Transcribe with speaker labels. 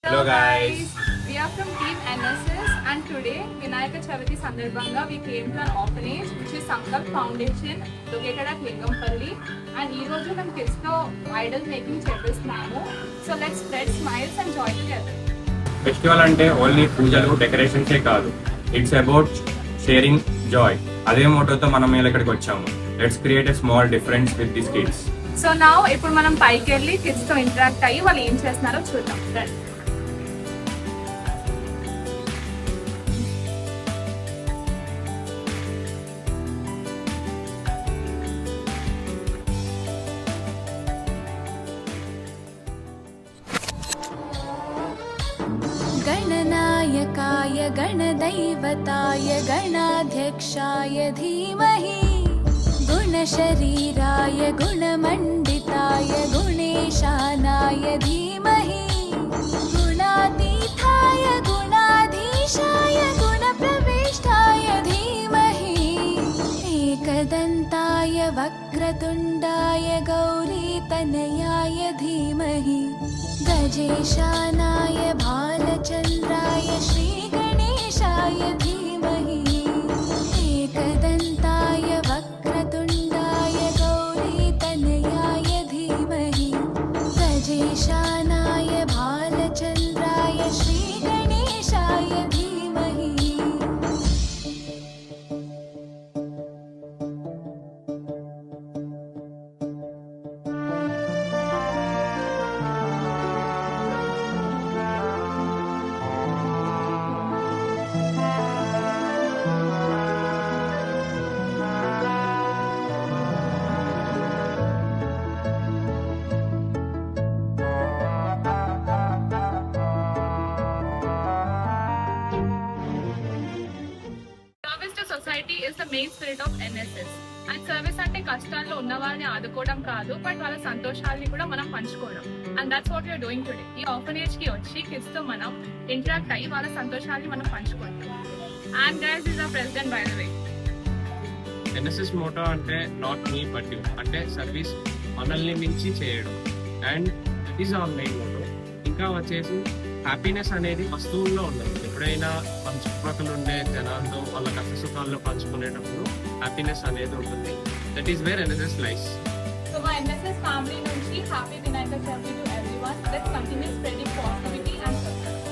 Speaker 1: Hello guys.
Speaker 2: We are from Team NSS and today Vinayaka Chavati Sandarbhanga we came to an orphanage which is Sankalp Foundation located at Lingampalli and ee roju మనం kids తో idol making చేపిస్తున్నాము. So let's spread smiles and joy together.
Speaker 1: Festival అంటే only పూజలు డెకరేషన్సే కాదు, it's about sharing Joy. అదే మోటోతో మనం ఇక్కడికి వచ్చాము. Let's create a small difference with this kids.
Speaker 2: So now ఇప్పుడు మనం పైకి వెళ్ళి kids తో ఇంటరాక్ట్ అయ్యి వాళ్ళు ఏం చేస్తున్నారో చూద్దాం. రండి.
Speaker 3: गणनायकाय गणदैवताय गणाध्यक्षाय धीमहि गुणशरीराय गुणमण्डिताय गुणेशानाय धीमहि गुणातीताय गुणाधीशाय गुणप्रविष्टाय धीमहि एकदन्ताय वक्रतुण्डाय गौरीतनयाय धीमहि गजेशानाय भालचन्द्राय श्रीगणेशाय धीमहि एकदन्ताय वक्रतुण्डाय गौरीतनयाय धीमहि गजेशानाय भालचन्द्राय श्रीगणेशाय धीमहि.
Speaker 2: Service to society is the main spirit of NSS. And service అంటే కష్టాల్లో ఉన్న వాళ్ళని ఆదుకోవడం కాదు, బట్ వాళ్ళ సంతోషాలని కూడా మనం పంచుకోవడం. And that's what you're doing today. ఈ ఆర్ఫనేజ్ కి వచ్చి కిడ్స్ తో మనం ఇంటరాక్ట్ అయ్యి వాళ్ళ సంతోషాలని మనం పంచుకుంటాం. And guys is our president by the way.
Speaker 4: NSS motto అంటే నాట్ మీ బట్ యూ, అంటే సర్వీస్ మనల్ని మించి చేయడం. And that is our main motto. ఇంకా వచ్చేసి హ్యాపీనెస్ అనేది వస్తువుల్లో ఉండదు. ఎప్పుడైనా మన చుట్టుపక్కల ఉండే జనాలతో వాళ్ళ కష్ట సుఖాల్లో పంచుకునేటప్పుడు హ్యాపీనెస్ అనేది ఉంటుంది. That is where NSS life.
Speaker 2: So మా NSS ఫ్యామిలీ నుంచి happy Vinayaka Chavithi to everyone. Let's continue spreading positivity and success.